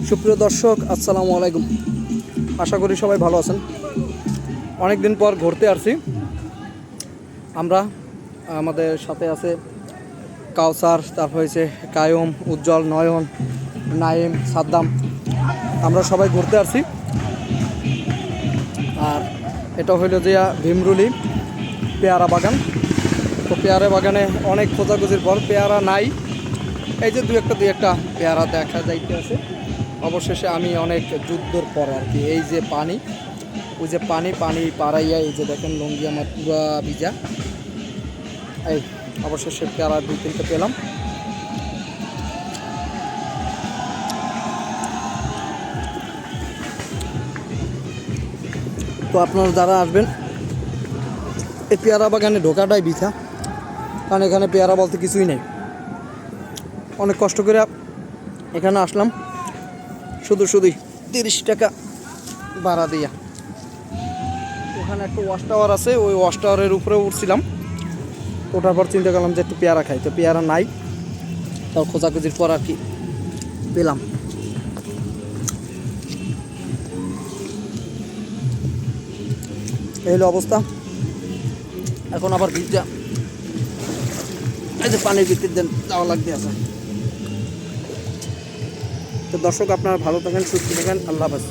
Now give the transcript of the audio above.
সুপ্রিয় দর্শক, আসসালামু আলাইকুম। আশা করি সবাই ভালো আছেন। অনেক দিন পর ঘুরতে আসছি আমরা। আমাদের সাথে আছে কাউসার, তারপর হয়েছে কায়ুম, উজ্জ্বল, নয়ন, নাইম, সাদ্দাম। আমরা সবাই ঘুরতে আসছি। আর এটা হইল যে ভীমরুলি পেয়ারা বাগান। তো পেয়ারা বাগানে অনেক খোঁজাখুঁজির পর পেয়ারা নাই। এই যে দুই একটা পেয়ারা দেখা যাইতে আছে। অবশেষে আমি অনেক যুদ্ধর পর আর কি, এই যে পানি, ওই যে পানি পাড়াইয়া, এই যে দেখেন লঙ্গি আমার পুরা ভিজা। এই অবশেষে পেয়ারা 2-3টে পেলাম। তো আপনারা যারা আসবেন, এই পেয়ারা বাগানে ঢোকাটাই বৃথা, কারণ এখানে পেয়ারা বলতে কিছুই নেই। অনেক কষ্ট করে এখানে আসলাম, শুধুই 30 টাকা ভাড়া দিয়া। ওখানে একটা ওয়াশ টাওয়ার আছে, ওই ওয়াশ টাওয়ারের উপরে উঠছিলাম। ওঠার পর চিন্তা করলাম যে একটু পেয়ারা খাই, তো পেয়ারা নাই। তাও খোঁজাখুঁজির পর আর কি পেলাম। এই হলো অবস্থা। এখন আবার ভিজা, এই যে পানির ভিতর দেন যাওয়া লাগতে আছে। তো দর্শক, আপনারা ভালো থাকেন, সুস্থ থাকেন। আল্লাহ হাফেজ।